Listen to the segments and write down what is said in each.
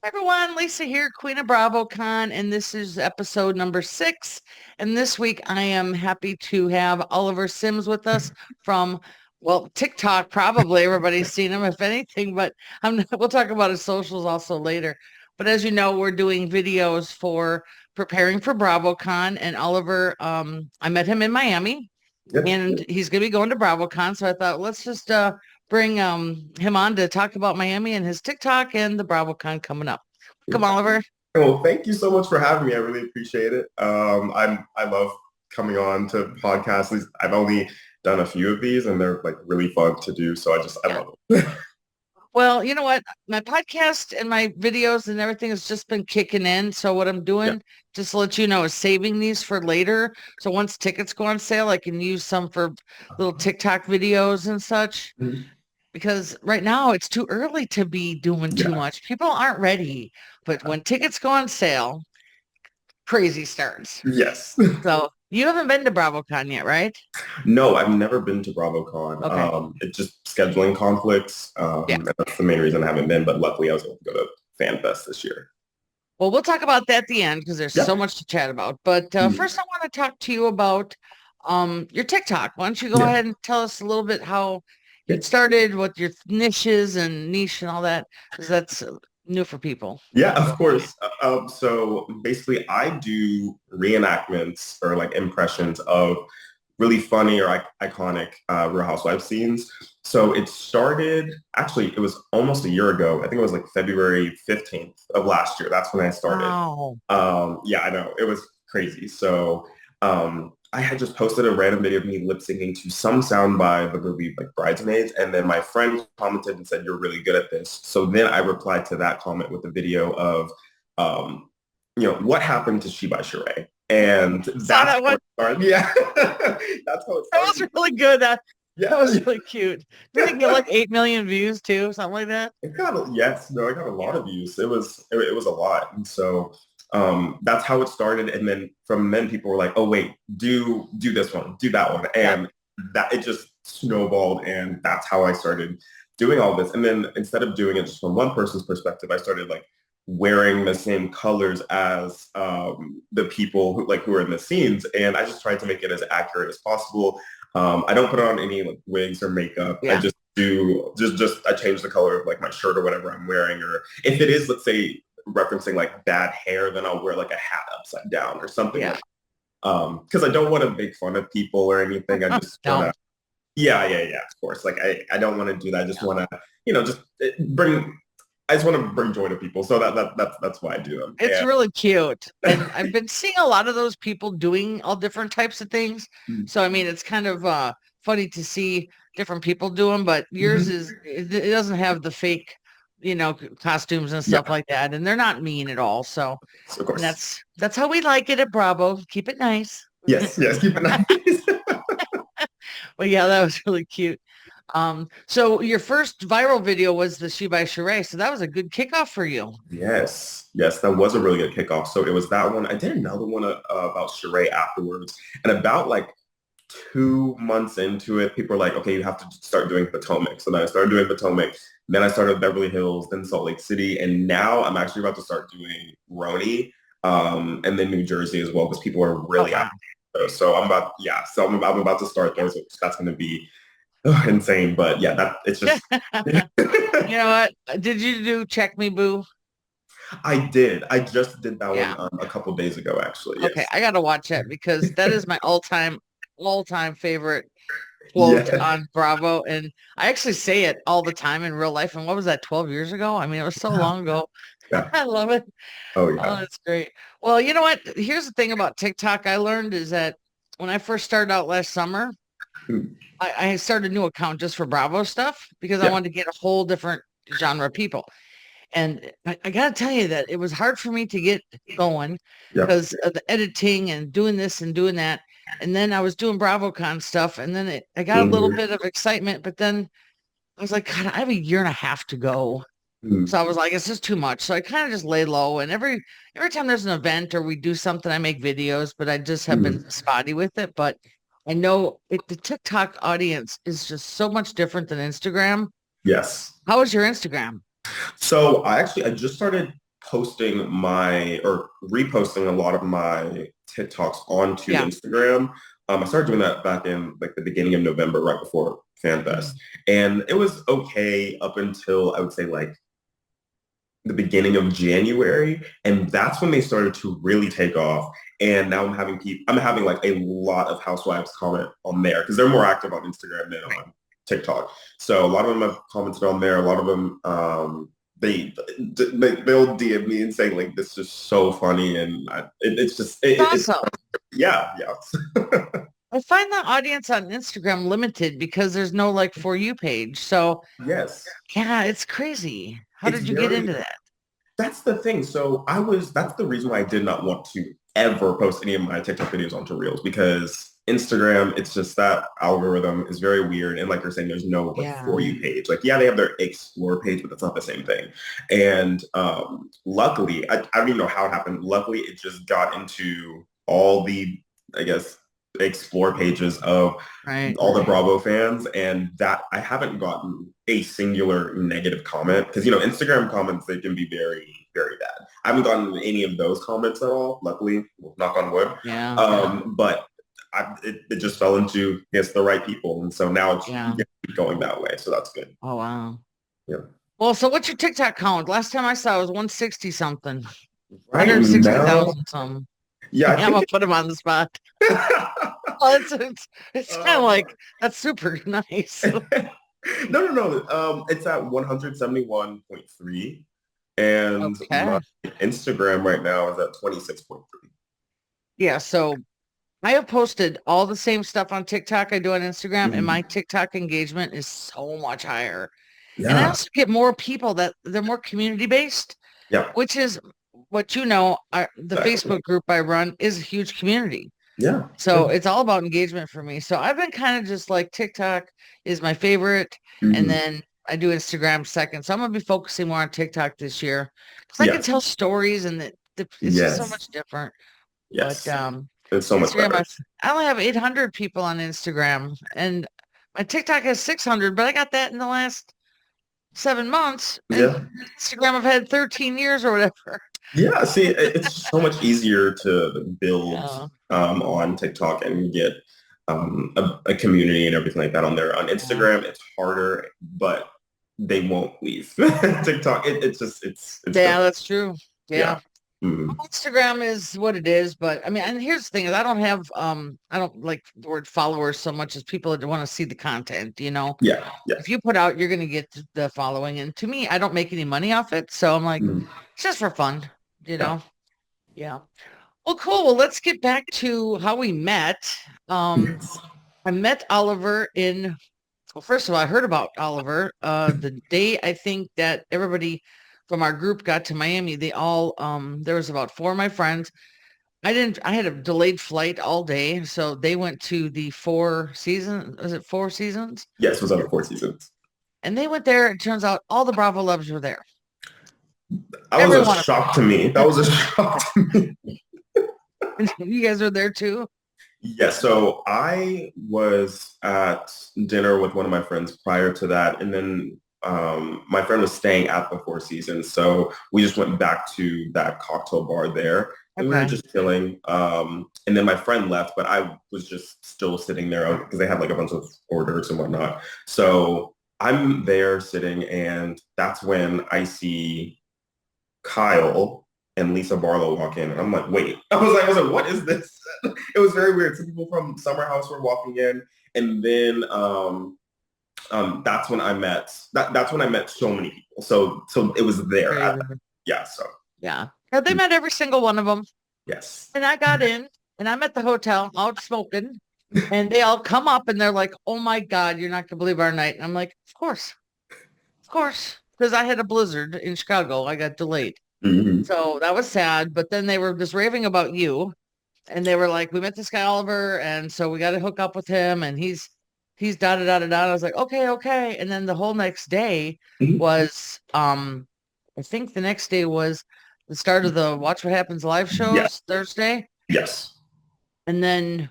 Hi everyone, Lisa here, Queen of BravoCon, and this is episode number 6. And this week I am happy to have Oliver Sims with us from, well, TikTok, probably everybody's seen him, if anything, but we'll talk about his socials also later. But as you know, we're doing videos for preparing for BravoCon, and Oliver, I met him in Miami, Yep. and he's going to be going to BravoCon. So I thought, let's just bring him on to talk about Miami and his TikTok and the BravoCon coming up. Welcome, Oliver. Well, thank you so much for having me. I really appreciate it. I love coming on to podcasts. I've only done a few of these, and they're like really fun to do. So I Yeah. love it. Well, you know what? My podcast and my videos and everything has just been kicking in. So what I'm Yeah. doing, just to let you know, is saving these for later. So once tickets go on sale, I can use some for little TikTok videos and such. Mhm. Because right now it's too early to be doing too Yeah. much. People aren't ready. But when tickets go on sale, crazy starts. Yes. So you haven't been to BravoCon yet, right? No, I've never been to BravoCon. Okay. It's just scheduling conflicts. Yeah. And that's the main reason I haven't been. But luckily, I was able to go to FanFest this year. Well, we'll talk about that at the end because there's Yeah. so much to chat about. But Mm. first, I want to talk to you about your TikTok. Why don't you go Yeah. ahead and tell us a little bit how Yeah. it started, what your niches and niche and all that, because that's new for people. Yeah, of course. So basically, I do reenactments or like impressions of really funny or iconic Real Housewives scenes. So it started, actually, it was almost a year ago. I think it was like February 15th of last year. That's when I started. Wow. Yeah, I know. It was crazy. So I had just posted a random video of me lip syncing to some sound by the movie like Bridesmaids. And then my friend commented and said, "You're really good at this." So then I replied to that comment with a video of, what happened to She by Sheree. And Saw that's that how one. it started. Yeah, that's how it That was started. really good. That Yeah, was really cute. Did it get like 8 million views too? Something like that? it got yes, no, it got a lot Yeah. of views. It was a lot, and so that's how it started. And then from then, people were like, "Oh wait, do this one, do that one," Yeah. and that it just snowballed, and that's how I started doing all this. And then instead of doing it just from one person's perspective, I started like wearing the same colors as the people who are in the scenes, and I just tried to make it as accurate as possible. I don't put on any like wigs or makeup. I Yeah. just do just I change the color of like my shirt or whatever I'm wearing, or if it is, let's say, referencing like bad hair, then I'll wear like a hat upside down or something Yeah. like because I don't want to make fun of people or anything. I just want No. to yeah, of course. Like I don't want to do that. I just No. want to just bring I just want to bring joy to people. So that's why I do them. It's really cute. And I've been seeing a lot of those people doing all different types of things. And So I mean, it's kind of funny to see different people do them, but yours mhm. is it doesn't have the fake, costumes and stuff Yeah, like that. And they're not mean at all. So of and course. that's how we like it at Bravo. Keep it nice. Yes, keep it nice. But yeah, that was really cute. So your first viral video was the She by Sheree. So that was a good kickoff for you. Yes, that was a really good kickoff. So it was that one. I did another one about Sheree afterwards, and about like 2 months into it, people were like, "Okay, you have to start doing Potomac." So then I started doing Potomac. Then I started Beverly Hills, then Salt Lake City, and now I'm actually about to start doing Roni, and then New Jersey as well because people are Oh, really wow. after those. So I'm about to start those. That's going to be insane. But yeah, that it's just. You know what? Did you do Check Me Boo? I did. I just did that one Yeah. a couple days ago, actually. Okay, Yes. I gotta watch that because that is my all-time favorite quote Yeah. on Bravo. And I actually say it all the time in real life. And what was that, 12 years ago? I mean, it was so Yeah. long ago. Yeah. I love it. Oh Oh, yeah. that's great. Well, you know what? Here's the thing about TikTok I learned is that when I first started out last summer, Mm. I started a new account just for Bravo stuff because I Yeah. wanted to get a whole different genre of people. And I got to tell you that it was hard for me to get going Yeah. because of the editing and doing this and doing that. And then I was doing BravoCon stuff, and then I got a little Mhm. bit of excitement, but then I was like, God, I have a year and a half to go. Mm. So I was like, it's just too much. So I kind of just lay low. And every time there's an event or we do something, I make videos, but I just have been Mm. spotty with it. But I know the TikTok audience is just so much different than Instagram. Yes. How is your Instagram? So I just started. posting my or reposting a lot of my TikToks onto Yeah. Instagram. I started doing that back in like the beginning of November, right before FanFest. Mhm. And it was okay up until I would say like the beginning of January. And that's when they started to really take off. And now I'm having like a lot of housewives comment on there because they're more active on Instagram than Right. on TikTok. So a lot of them have commented on there. A lot of them, they'll DM me and say like, this is so funny. And it's just, It's it's, awesome. yeah, yeah. I find the audience on Instagram limited because there's no like for you page. So Yes. yeah, it's crazy. How It's did you get very, into that? That's the thing. That's the reason why I did not want to ever post any of my TikTok videos onto Reels because Instagram, it's just that algorithm is very weird. And like you're saying, there's no like Yeah. for you page. Like, yeah, they have their explore page, but that's not the same thing. And luckily, I don't even know how it happened. Luckily, it just got into all the, I guess, explore pages of Right. all the Bravo fans, and that I haven't gotten a singular negative comment because Instagram comments they can be very very bad. I haven't gotten any of those comments at all. Luckily, well, knock on wood. Yeah. But it just fell into yes the right people, and so now it's Yeah. going that way. So that's good. Oh wow. Yeah. Well, so what's your TikTok count? Last time I saw it was 160 something, Right now, 160,000 some. yeah, I Yeah, I'm think gonna put him on the spot. it, Well, it's kind of um, like that's super nice. no. It's at 171.3. And my Okay. Instagram right now is at 26.3. Yeah, so I have posted all the same stuff on TikTok I do on Instagram, and my Mhm. TikTok engagement is so much higher. And I Yeah. also get more people that they're more community based, Yeah. which is what the Exactly. Facebook group I run is a huge community. Yeah. So Yeah. it's all about engagement for me. So I've been kind of just like TikTok is my favorite, and Mhm. then I do Instagram second. So I'm gonna be focusing more on TikTok this year because I can Yes. tell stories and it's just so Yes. much different. But Yes. It's so much Instagram, better. I only have 800 people on Instagram, and my TikTok has 600, but I got that in the last 7 months. And Yeah. Instagram, I've had 13 years or whatever. Yeah. See, it's so much easier to build Yeah, on TikTok and get a community and everything like that on there. On yeah, Instagram, it's harder, but they won't leave. TikTok, it's just it's yeah, different. that's true. Yeah. Yeah. Mhm. Instagram is what it is, but I mean, and here's the thing is I don't like the word followers so much as people that want to see the content, you know. Yeah. Yeah. If you put out, you're gonna get the following. And to me, I don't make any money off it. So I'm like, Mhm. it's just for fun, you Yeah. know. Yeah. Well, cool. Well, let's get back to how we met. Um, Yes. I met Oliver well, first of all, I heard about Oliver the day I think that everybody from our group got to Miami. There was about four of my friends. I had a delayed flight all day. So they went to the was it Four Seasons? Yes, it was on the Four Seasons. And they went there. It turns out all the Bravo Loves were there. That was Every a one of shock to me. That was a shock to me. them. You guys were there too? Yeah, so I was at dinner with one of my friends prior to that, and then my friend was staying at the Four Seasons, so we just went back to that cocktail bar there, and we were Okay. just chilling. And then my friend left, but I was just still sitting there because they had like a bunch of orders and whatnot. So I'm there sitting, and that's when I see Kyle and Lisa Barlow walk in, and I'm like, wait. I was like, what is this? It was very weird. Some people from Summer House were walking in, and then that's when I met so many people. So it was there. Crazy. Yeah. So Yeah. Yeah, they met every single one of them. yes. And I got in and I'm at the hotel out smoking and they all come up and they're like, oh my God, you're not gonna believe our night. And I'm like, of course. Because I had a blizzard in Chicago. I got delayed. Hmm. So that was sad. But then they were just raving about you. And they were like, we met this guy Oliver. And so we got to hook up with him. And he's da da da da da. I was like, okay, okay. And then the whole next day Hmm. was I think the next day was the start of the Watch What Happens live Yeah. shows Thursday. Yes. And then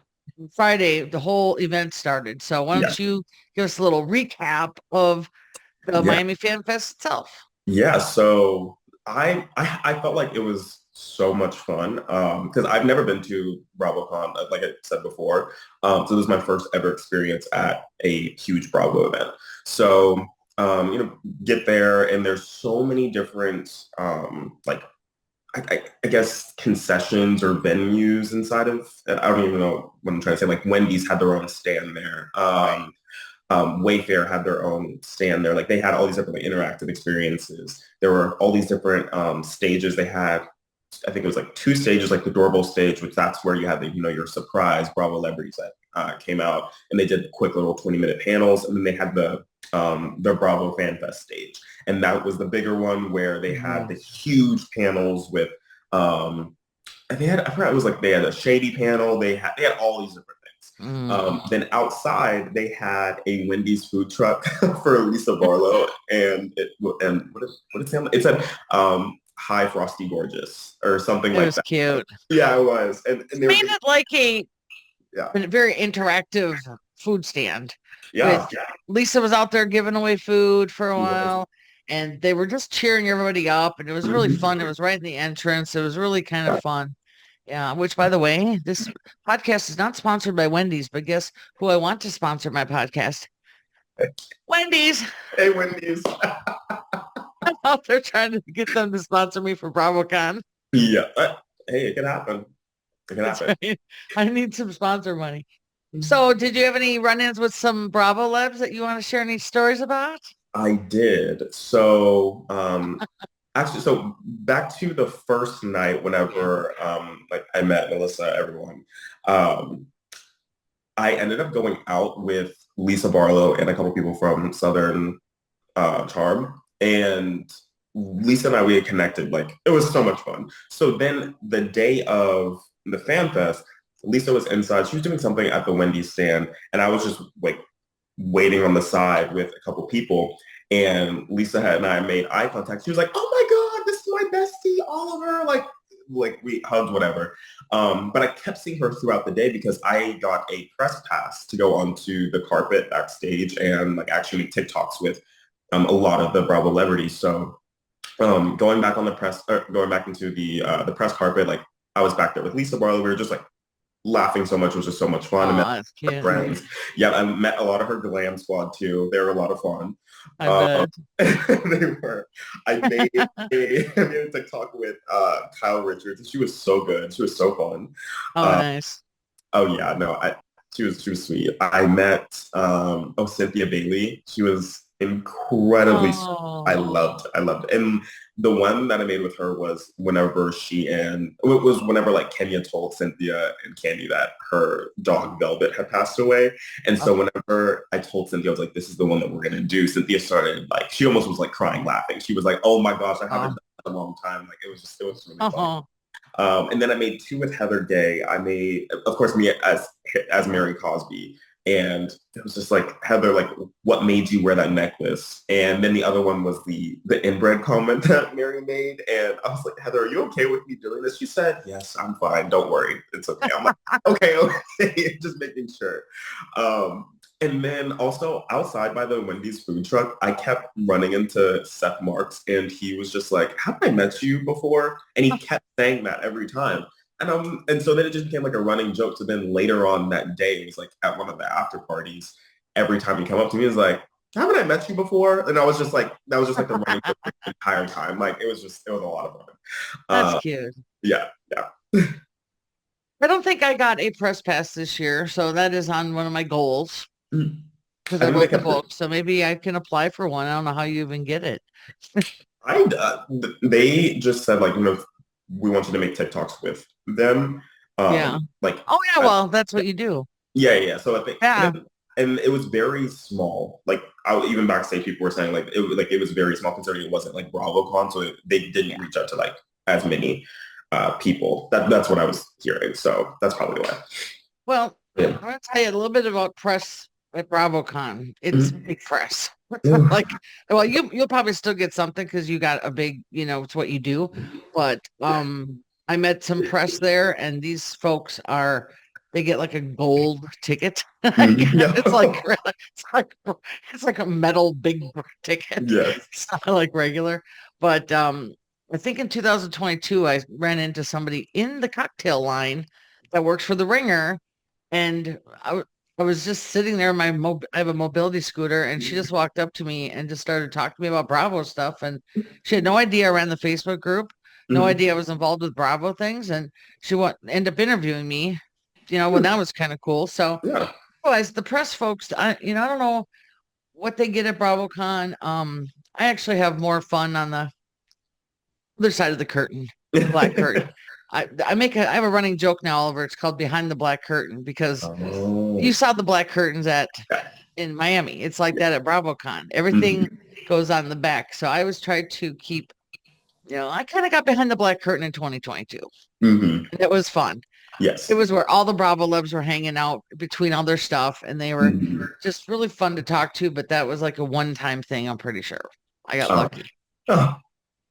Friday, the whole event started. So why Yeah. don't you give us a little recap of the Yeah. Miami Fan Fest itself? Yeah. So I felt like it was so much fun because I've never been to BravoCon, like I said before. So this is my first ever experience at a huge Bravo event. So get there and there's so many different like I guess concessions or venues inside of I don't even know what I'm trying to say. Like Wendy's had their own stand there. Right. Wayfair had their own stand there. Like they had all these different like, interactive experiences. There were all these different stages. They had, I think it was like two stages, like the doorbell stage, which that's where you had the, your surprise Bravo celebrities that came out, and they did quick little 20-minute panels, and then they had the Bravo Fan Fest stage, and that was the bigger one where they had Mhm. the huge panels with and they had I forgot it was like they had a shady panel. They had all these different things. Mm. Then outside they had a Wendy's food truck for Lisa Barlow, and what is it? It said Hi Frosty Gorgeous or something It like was that. cute. Yeah, it was, and they were Made it like yeah a very interactive food stand with yeah Lisa was out there giving away food for a she was. while and they were just cheering everybody up and it was really fun. It was right in the entrance. It was really kind of fun. Yeah, which by the way, this podcast is not sponsored by Wendy's, but guess who I want to sponsor my podcast? Wendy's. Hey Wendy's. I'm out there trying to get them to sponsor me for BravoCon. Yeah. Hey, it can happen. It can That's happen. right. I need some sponsor money. So, did you have any run-ins with some Bravo Labs that you want to share any stories about? I did. So, actually, so back to the first night Yeah. whenever like I met Melissa, everyone, um, I ended up going out with Lisa Barlow and a couple people from Southern Charm. And Lisa and I, we had connected. Like, it was so much fun. So then the day of the fan fest, Lisa was inside. She was doing something at the Wendy's stand. And I was just like waiting on the side with a couple people. And Lisa and I made eye contact. She was like, "Oh my God, this is my bestie, Oliver." Like we hugged, whatever. But I kept seeing her throughout the day because I got a press pass to go onto the carpet backstage and like actually make TikToks with a lot of the Bravo celebrities. So going back on the press, going back into the press carpet, like I was back there with Lisa Barlow. We were just like laughing so much. It was just so much fun. I met Oh, that's her cute. friends. Yeah, I met a lot of her glam squad too. They were a lot of fun. I Um, bet. they were. I made I made a TikTok with Kyle Richards. She was so good. She was so fun. Oh, Uh, nice. oh yeah, no, she was sweet. I met Cynthia Bailey. She was incredibly sweet. Oh, I loved it. And the one that I made with her was whenever it was whenever like Kenya told Cynthia and Candy that her dog Velvet had passed away. And oh, so whenever I told Cynthia, I was like, this is the one that we're gonna do. Cynthia started like she almost was like crying laughing. She was like, oh my gosh, I haven't oh, done that in a long time. Like it was really fun. oh, And then I made two with Heather Gay. I made, of course, me as Mary Cosby. And it was just like, Heather, like, what made you wear that necklace? And then the other one was the inbred comment that Mary made. And I was like, Heather, are you okay with me doing this? She said, yes, I'm fine. Don't worry. It's okay. I'm like, okay, okay. Just making sure. Um, and then also outside by the Wendy's food truck, I kept running into Seth Marks and he was just like, haven't I met you before? And he kept saying that every time. And so then it just became like a running joke. So then later on that day, it was like at one of the after parties, every time he come up to me, he's like, haven't I met you before? And I was just like, that was just like the running joke the entire time. Like it was a lot of fun. that's Uh, cute. yeah, yeah. I don't think I got a press pass this year, so that is on one of my goals because I I think they wrote the kept it. book. So maybe I can apply for one. I don't know how you even get it. They just said like, we want you to make TikToks with them. Yeah. Like, Oh yeah, I, well, that's what you do. yeah, yeah. So I think, Yeah. and it was very small. Like, even backstage, people were saying like it was very small considering it wasn't like BravoCon, so they Yeah. didn't reach out to like as many people. That's what I was hearing. So that's probably why. Well, Yeah. I'm gonna tell you a little bit about press at BravoCon. It's Mhm. big press. Yeah. Like, well, you'll probably still get something because you got a big, it's what you do. But I met some press there, and these folks they get like a gold ticket. I Mhm. guess Yeah. it's like a metal big ticket. Yes. It's not like regular, but I think in 2022, I ran into somebody in the cocktail line that works for the Ringer, and I was just sitting there. I have a mobility scooter, and she just walked up to me and just started talking to me about Bravo stuff. And she had no idea I ran the Facebook group, no Mhm. idea I was involved with Bravo things, and ended up interviewing me. When Hmm. that was kind of cool. So, Yeah. otherwise, the press folks, I don't know what they get at BravoCon. I actually have more fun on the other side of the curtain, the black curtain. I have a running joke now, Oliver. It's called Behind the Black Curtain because you Oh, saw the black curtains at yeah. in Miami. It's like Yeah. that at BravoCon. Everything Mhm. goes on the back. So I always try to keep, I kind of got behind the black curtain in 2022. Mhm. And it was fun. It Yes. was where all the Bravo Lebs were hanging out between all their stuff, and they were Mhm. just really fun to talk to. But that was like a one-time thing, I'm pretty sure. I got Oh, lucky. oh,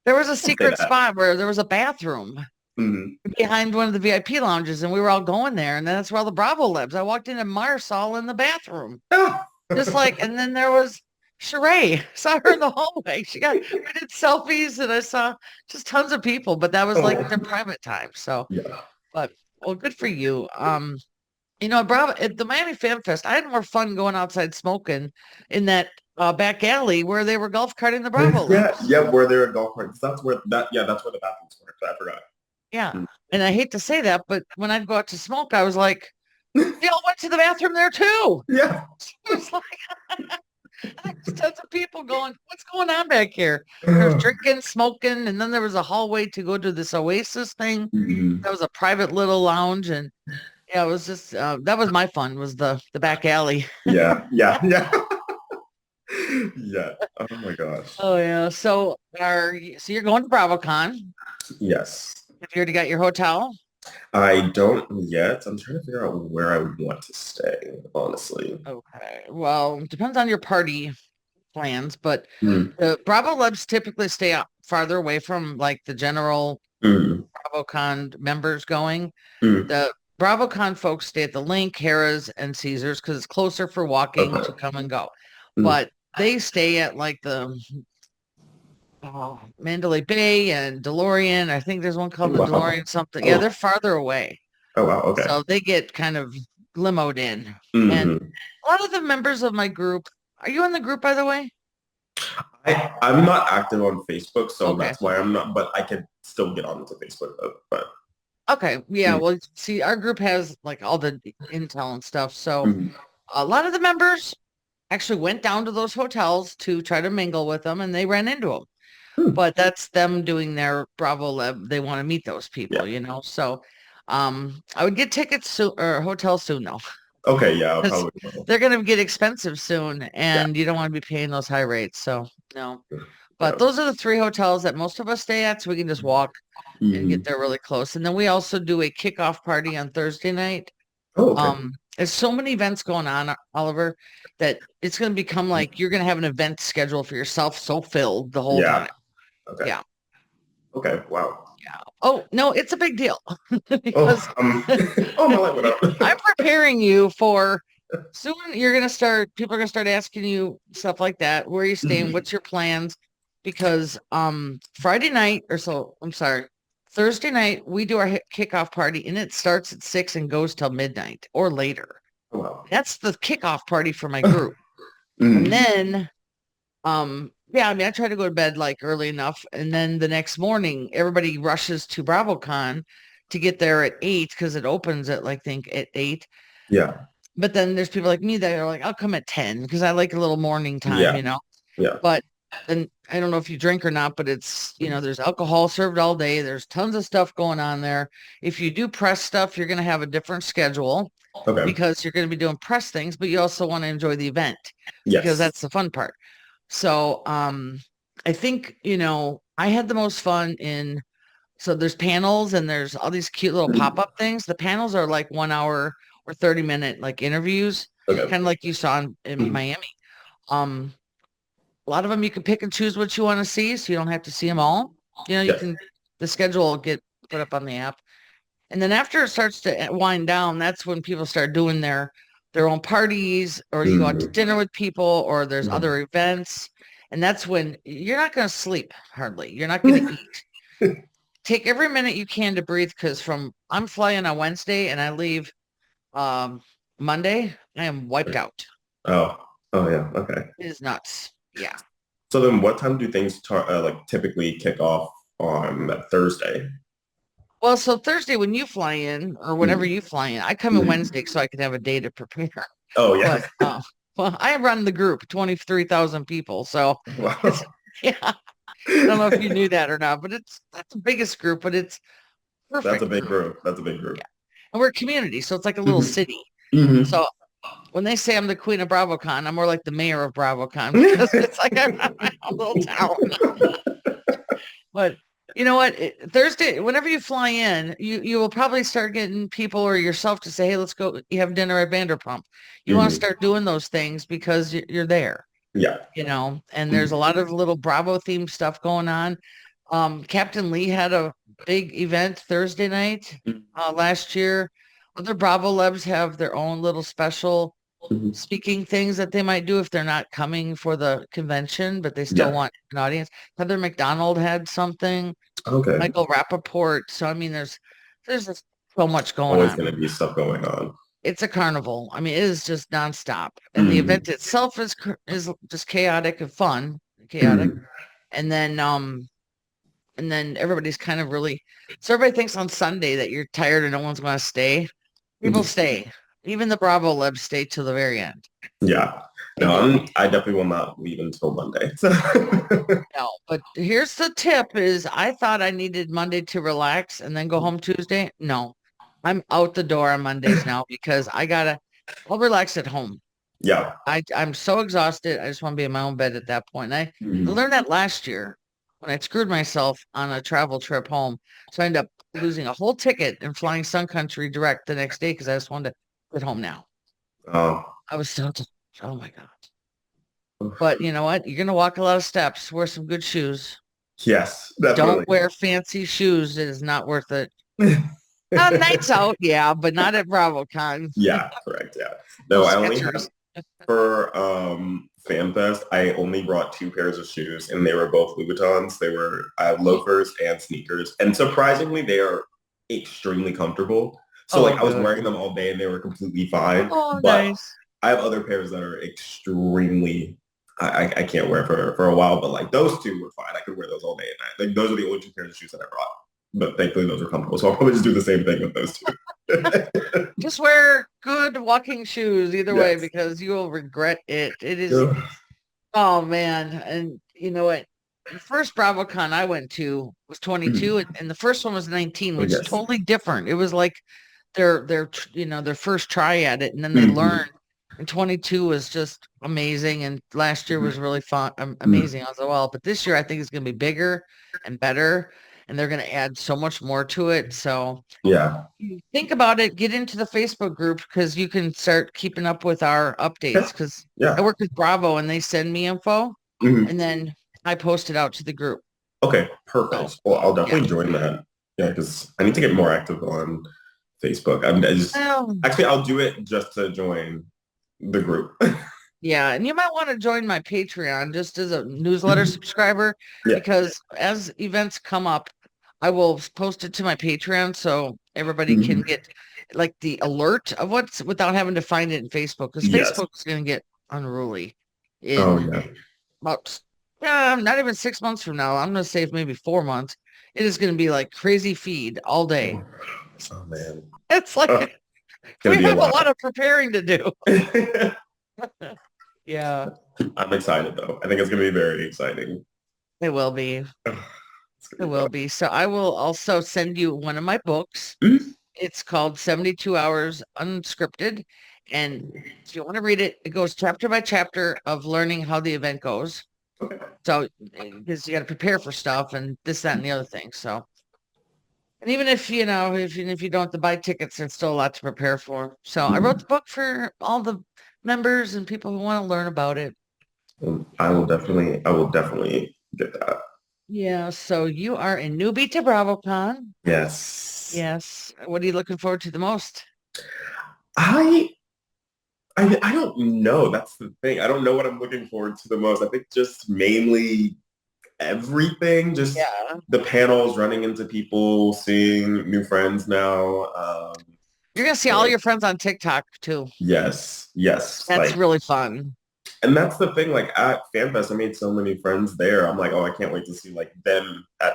There was a I'll say secret that. spot where there was a bathroom Mhm. behind one of the VIP lounges, and we were all going there. And then that's where all the Bravo Libs. I walked in and Mars all in the bathroom, Ah. just like. And then there was Sheree. Saw her in the hallway. We did selfies, and I saw just tons of people. But that was like their Oh, private time. So, yeah. but well, good for you. Bravo at the Miami Fan Fest, I had more fun going outside smoking in that back alley where they were golf carting the Bravo Yeah, Libs. yeah, where there are golf carts. That's where the bathrooms were. I forgot. Yeah. Mm. And I hate to say that, but when I'd go out to smoke, I was like, they all went to the bathroom there too. Yeah. It was like there's tons of people going, what's going on back here? There's drinking, smoking, and then there was a hallway to go to this Oasis thing. Mhm. That was a private little lounge, and yeah, it was just that was my fun, was the back alley. Yeah, yeah, yeah. Yeah. Oh my gosh. Oh yeah. So you're going to BravoCon. Yes. Have you already got your hotel? I don't yet. I'm trying to figure out where I want to stay, honestly. Okay. Well, depends on your party plans, but Mm, the Bravo Labs typically stay out farther away from like the general mm, BravoCon members going. mm. The BravoCon folks stay at the Link, Harrah's, and Caesars because it's closer for walking Okay. to come and go. Mm. But they stay at like the Mandalay Bay and DeLorean. I think there's one called the Wow. DeLorean something. Yeah, Oh, they're farther away. oh wow. Okay. So they get kind of limoed in. And Hmm. a lot of the members of my group, are you in the group, by the way? I'm not active on Facebook, so Okay. that's why I'm not, but I could still get onto Facebook, but Okay. Yeah. mm, Well, see, our group has like all the intel and stuff. So mm, a lot of the members actually went down to those hotels to try to mingle with them and they ran into them. mm. But that's them doing their Bravo Lab. They want to meet those Yeah. people. So I would get tickets soon or hotels soon though, Okay, yeah, I'll because probably will. they're going to get expensive soon Yeah. and you don't want to be paying those high rates. So no. But Yeah. those are the three hotels that most of us stay at, so we can just walk and get Hmm. there really close. And then we also do a kickoff party on Thursday night. Oh, okay. There's so many events going on, Oliver, that it's going to become like you're going to have an event schedule for yourself so filled the whole Yeah. time. Okay. Yeah. Okay. Wow. Yeah. Oh, no, it's a big deal because Oh, oh, my light went I'm up. preparing you for soon people are going to start asking you stuff like that. Where are you staying? Mhm. What's your plans? Because Friday night or so, I'm sorry, Thursday night, we do our kickoff party and it starts at 6 and goes till midnight or later. Oh, wow. That's the kickoff party for my group. And Mm. then yeah, I mean, I try to go to bed like early enough, and then the next morning, everybody rushes to BravoCon to get there at 8 because it opens at like think at 8. Yeah. But then there's people like me that are like, I'll come at 10 because I like a little morning time, Yeah. Yeah. But and I don't know if you drink or not, but there's alcohol served all day. There's tons of stuff going on there. If you do press stuff, you're going to have a different schedule Okay. because you're going to be doing press things, but you also want to enjoy the event because Yes. that's the fun part. So I think, I had the most fun so there's panels and there's all these cute little Mhm. pop-up things. The panels are like 1 hour or 30-minute like interviews, Okay. kind of like you saw in Mhm. Miami. Um, a lot of them you can pick and choose what you want to see, so you don't have to see them all. Yes. The schedule will get put up on the app. And then after it starts to wind down, that's when people start doing their own parties, or you go out to Mhm. dinner with people, or there's Mhm. other events. And that's when you're not going to sleep hardly. You're not going to eat. Take every minute you can to breathe because I'm flying on Wednesday and I leave um Monday. I am wiped out. Oh, oh yeah, okay. It is nuts. Yeah. So then what time do things like typically kick off on Thursday? Well, so Thursday when you fly in or whenever Mhm. you fly in, I come in Mhm. Wednesday so I can have a day to prepare. Oh yeah. But well, I run the group, 23,000 people. So it's Wow. yeah. I don't know if you knew that or not, but that's the biggest group, but it's That's a perfect big group. group. That's a big Yeah. group. And we're a community, so it's like a little Hmm. city. Hmm. So when they say I'm the queen of BravoCon, I'm more like the mayor of BravoCon because it's like I run my own little town. But you know what? Thursday, whenever you fly in, you will probably start getting people or yourself to say, "Hey, let's go. You have dinner at Vanderpump." You want to Hmm. start doing those things because you're there, Yeah. and there's a Hmm. lot of little Bravo themed stuff going on. Captain Lee had a big event Thursday night last year. Other Bravo Lebs have their own little special Hmm. speaking things that they might do if they're not coming for the convention, but they still Yeah. want an audience. Heather McDonald had something, Okay. Michael Rappaport. So I mean, there's just so much going Always on. going to be stuff going on. It's a carnival. I mean, it is just nonstop, and the Hmm. event itself is just chaotic and fun, chaotic. Hmm. And then everybody's kind of really so everybody thinks on Sunday that you're tired and no one's going to stay. People Hmm. stay. Even the Bravo Lebs stay till the very end. Yeah. They No, do. I definitely will not leave until Monday. So. No, but here's the tip is I thought I needed Monday to relax and then go home Tuesday. No, I'm out the door on Mondays now because I'll relax at home. Yeah. I'm so exhausted. I just want to be in my own bed at that point. I Hmm. learned that last year when I screwed myself on a travel trip home. So I ended up losing a whole ticket and flying Sun Country direct the next day because I just wanted to get home now. Oh, I was so, oh my God. But you know what? You're going to walk a lot of steps, wear some good shoes. yes, Don't definitely. wear fancy shoes. It is not worth it. Nights out, yeah, but not at BravoCon. Yeah, correct. Yeah. No No, I only have Skechers. for FanFest, I only brought two pairs of shoes and they were both Louboutins. They were loafers and sneakers. And surprisingly, they are extremely comfortable. So like Oh, I was good. wearing them all day and they were completely fine. Oh, But nice. I have other pairs that are extremely I can't wear for a while, but like those two were fine. I could wear those all day and night. Like those are the only two pairs of shoes that I brought. But thankfully those are comfortable. So I'll probably just do the same thing with those two. Just wear good walking shoes either way Yes. because you will regret it. It is, Ugh. oh man. And you know what? The first BravoCon I went to was 22 Mhm. and the first one was 19, Oh, which is yes. totally different. It was like their first try at it and then they Mhm. learned. And 22 was just amazing and last year was really fun, Mhm. amazing as well. But this year I think it's going to be bigger and better and they're going to add so much more to it. So Yeah. think about it, get into the Facebook group because you can start keeping up with our Okay. updates because I Yeah. work with Bravo and they send me info Mhm. and then I post it out to the group. Okay. So Perfect. Well, I'll yeah. definitely join that. Yeah, because I need to get more active on Facebook. I just Well, actually I'll do it just to join the group. yeah, and you might want to join my Patreon just as a newsletter Mhm. subscriber Yeah. because as events come up, I will post it to my Patreon so everybody can Mhm. get like the alert of what's without having to find it in Facebook because Yes. Facebook's going to get unruly Oh in yeah. about not even 6 months from now. I'm going to say maybe 4 months. It is going to be like crazy feed all day. Oh man. It's Oh, like it's gonna we be a have a lot. lot of preparing to do. Yeah, I'm excited though. I think it's gonna be very exciting. it will be. It's gonna It be fun. will be. So I will also send you one of my books. Mhm. It's called 72 Hours Unscripted. And if you want to read it, it goes chapter by chapter of learning how the event goes. Okay. So, because you got to prepare for stuff and this, that, and the other thing. So, and even if, if you don't have to buy tickets, there's still a lot to prepare for. So I wrote Mhm. the book for all the members and people who want to learn about it. I will definitely get that. Yeah. So you are a newbie to BravoCon. Yes. Yes. What are you looking forward to the most? I I don't know. That's the thing. I don't know what I'm looking forward to the most. I think just mainly everything, just Yeah. the panels, running into people, seeing new friends now. You're gonna see all your friends on TikTok too. Yes, yes. That's Like, really fun. and that's the thing, like at FanFest, I made so many friends there. I'm like, oh, I can't wait to see like them at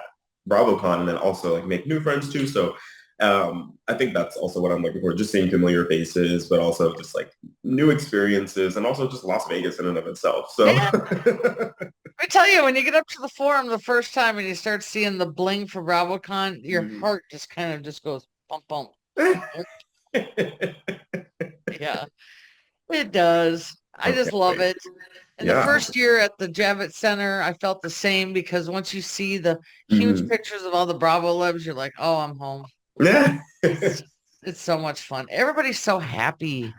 BravoCon and then also like make new friends too. So I think that's also what I'm looking for, just seeing familiar faces, but also just like new experiences and also just Las Vegas in and of itself. So Yeah. I tell you, when you get up to the forum the first time and you start seeing the bling for BravoCon, your mhm. heart just kind of just goes bump bump. Yeah, it does. I Okay, just love wait. it. And the Yeah. first year at the Javits Center, I felt the same because once you see the huge Mhm. pictures of all the Bravo Lebs, you're like, oh, I'm home. Yeah. It's it's so much fun. Everybody's so happy.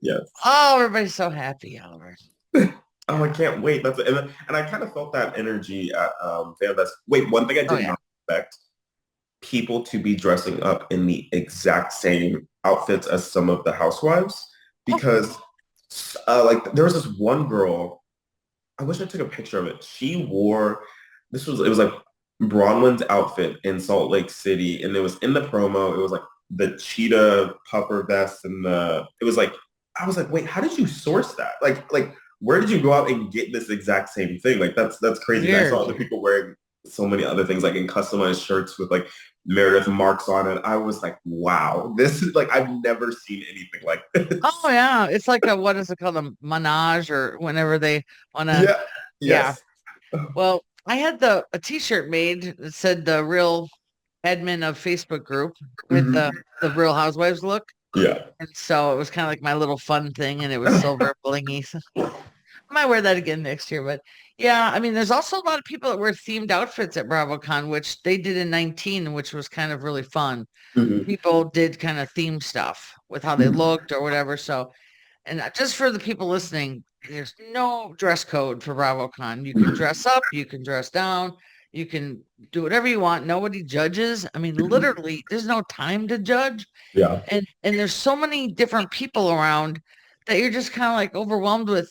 Yes. Oh, everybody's so happy, Oliver. Oh, I Yeah. can't wait. And I kind of felt that energy at FanFest. Wait, one thing I Oh did yeah. not expect people to be dressing up in the exact same outfits as some of the housewives Oh, because like there was this one girl, I wish I took a picture of it. She wore it was like Bronwyn's outfit in Salt Lake City and it was in the promo. It was like the cheetah puffer vest and it was like I was like, wait, how did you source that? Like where did you go out and get this exact same thing? Like that's crazy. And I saw weird. other people wearing so many other things like in customized shirts with like Meredith marks on it. I was like, wow, this is like I've never seen anything like Oh this. yeah. It's like a what is it called? A menage or whenever they wanna Yeah. yeah. Yes. Well, I had a t-shirt made that said the real admin of Facebook group with Mhm. the Real Housewives look. Yeah. And so it was kind of like my little fun thing and it was silver blingy. So I might wear that again next year. But yeah, I mean, there's also a lot of people that wear themed outfits at BravoCon, which they did in 19, which was kind of really fun. Mhm. People did kind of theme stuff with how they Mhm. looked or whatever. So, and just for the people listening, there's no dress code for BravoCon. You can Mhm. dress up, you can dress down, you can do whatever you want. Nobody judges. I mean, Mhm. literally, there's no time to judge. Yeah. And there's so many different people around that you're just kind of like overwhelmed with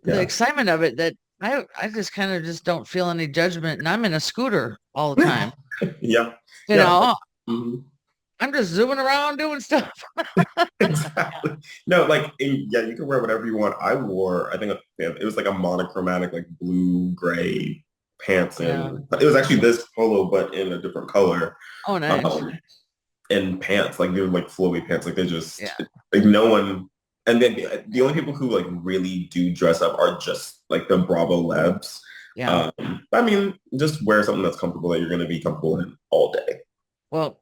the Yeah. excitement of it that I just kind of just don't feel any judgment. And I'm in a scooter all the time. Yeah. You Yeah. know, Mhm. I'm just zooming around doing stuff. Exactly. No, like yeah, you can wear whatever you want. I wore, I think it was like a monochromatic, like blue gray pants, Yeah. and it was actually this polo, but in a different color. Oh, nice. Um, and pants, like they were like flowy pants, like they Yeah. just like no one. And then the only people who like really do dress up are just like the Bravo Labs. Yeah. I mean, just wear something that's comfortable that you're going to be comfortable in all day. Well,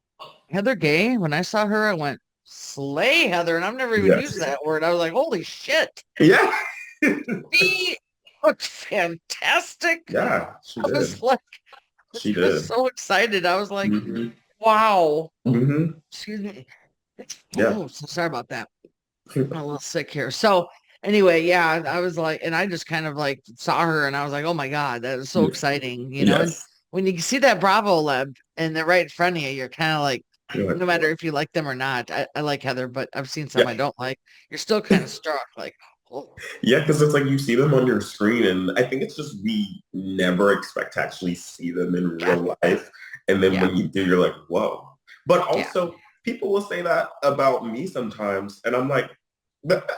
Heather Gay, when I saw her, I went, slay Heather. And I've never even used Yes. that word. I was like, holy shit. Yeah. She looked fantastic. Yeah, she I was did. like, She I was did. so excited. I was like, Hmm. wow. Hmm. Excuse me. Yeah. Oh, so sorry about that. I'm a little sick here. So anyway, yeah, I was like, and I just kind of like saw her and I was like, oh my God, that is so exciting, you know? And Yes. when you see that Bravo Lab and they're right in front of you, you're kind of like, You're no like, matter if you like them or not, I like Heather, but I've seen some yeah. I don't like. You're still kind of struck, like, oh, Yeah, because it's like you see them on your screen, and I think it's just we never expect to actually see them in yeah, real life. And then yeah, when you do, you're like, whoa. But yeah. also, people will say that about me sometimes. And I'm like,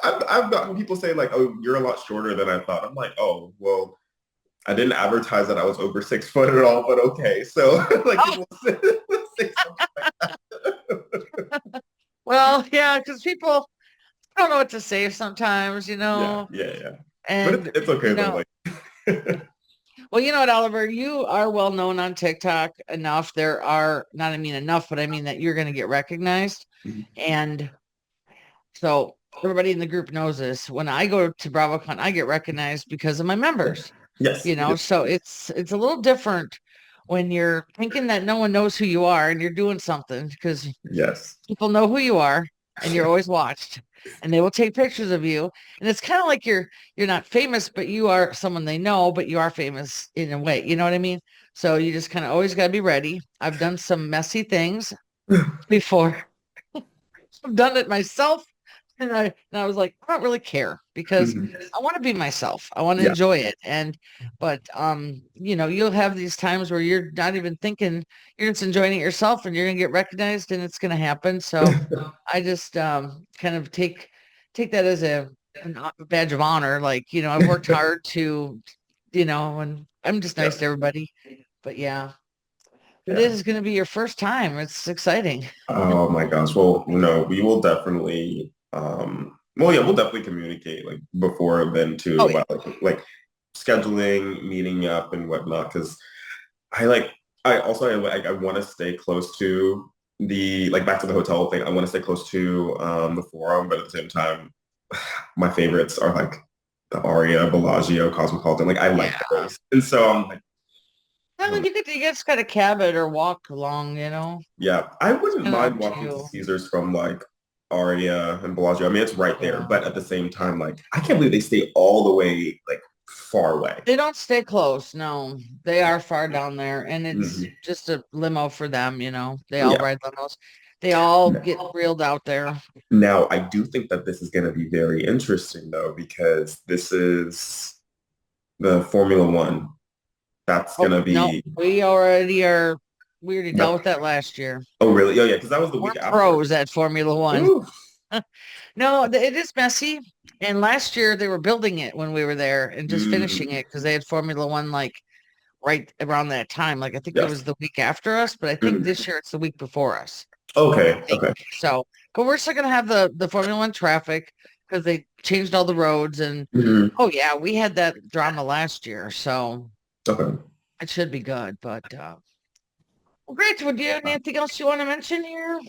I've gotten people say like, oh, you're a lot shorter than I thought. I'm like, oh, well, I didn't advertise that I was over 6 foot at all, but okay. So like Oh, people say something like well, yeah, because people don't know what to say sometimes, you yeah, know, yeah, yeah. But and it's okay you though. know, Like, well, you know what, Oliver, you are well known on TikTok enough. There are not, I mean enough, but I mean that you're going to get recognized. And so everybody in the group knows this. When I go to BravoCon, I get recognized because of my members, yes, you know, so it's a little different when you're thinking that no one knows who you are and you're doing something because yes. people know who you are and you're always watched and they will take pictures of you. And it's kind of like you're not famous, but you are someone they know, but you are famous in a way. You know what I mean? So you just kind of always got to be ready. I've done some messy things before. I've done it myself And I was like, I don't really care because Mhm. I want to be myself. I want to Yeah. enjoy it. But you'll have these times where you're not even thinking, you're just enjoying it yourself and you're gonna get recognized and it's gonna happen. So I just kind of take that as a badge of honor. Like, I've worked hard and I'm just Yeah. nice to everybody. But yeah, it Yeah. is gonna be your first time. It's exciting. Oh my gosh. Well, we will definitely well, yeah, we'll definitely communicate like before then too Oh yeah. about like scheduling, meeting up and whatnot. Because I like I want to stay close to the like back to the hotel thing. I want to stay close to the forum, but at the same time, my favorites are like the Aria, Bellagio, Cosmopolitan. Like I like Yeah. those. And so I'm like, Well, um, you just gotta cab it or walk along. yeah, I It's wouldn't kind of up mind to walking to you. Caesars from like Aria and Bellagio. I mean, it's right there, Yeah. but at the same time, like I can't believe they stay all the way like far away. They don't stay close. No, they are far down there and it's Mhm. just a limo for them. They all Yeah. ride limos. They all get reeled out there. Now, I do think that this is going to be very interesting though, because this is the Formula One. That's Oh, going to no, be, we already dealt that, with that last year. oh, really? Oh, yeah, because that was the We're week after. pros at Formula One. Ooh. No, it is messy. And last year they were building it when we were there and just finishing Mm, it because they had Formula One like right around that time. Like I think it was yes. the week after us, but I think Mm. this year it's the week before us. I Okay. think Okay. so. But we're still gonna have the Formula One traffic because they changed all the roads and Mhm. oh yeah, we had that drama last year, so Okay. it should be good. But well, great. Would you have anything else you want to mention here?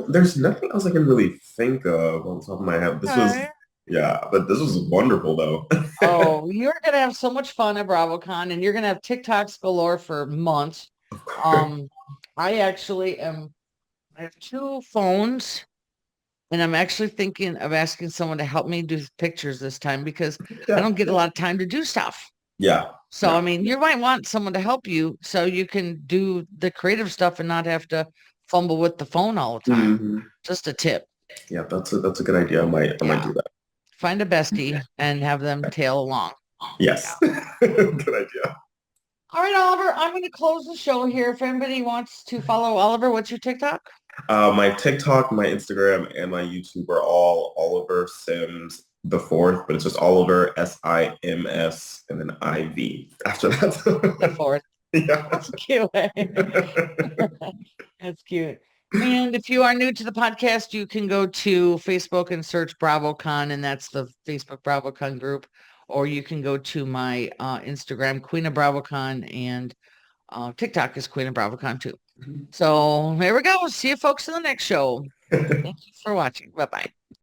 There's nothing else I can really think of on the top of my head. Okay. Yeah, but this was wonderful though. Oh, you're gonna have so much fun at BravoCon, and you're gonna have TikToks galore for months. Um, I actually am. I have two phones. And I'm actually thinking of asking someone to help me do pictures this time because I Yeah. don't get a lot of time to do stuff. Yeah. So, Yeah. I mean, you might want someone to help you so you can do the creative stuff and not have to fumble with the phone all the time. Mhm. Just a tip. Yeah, that's a good idea. I might Yeah. do that. Find a bestie and have them tail along. Yeah. Yes. Good idea. All right, Oliver, I'm going to close the show here. If anybody wants to follow Oliver, what's your TikTok? My TikTok, my Instagram, and my YouTube are all Oliver Sims the fourth, but it's just Oliver Sims and then IV after The that. fourth. Yeah. That's cute. That's cute. And if you are new to the podcast, you can go to Facebook and search BravoCon, and that's the Facebook BravoCon group. Or you can go to my Instagram, Queen of BravoCon, and TikTok is Queen of BravoCon too. So there we go. See you folks in the next show. Thank you for watching. Bye-bye.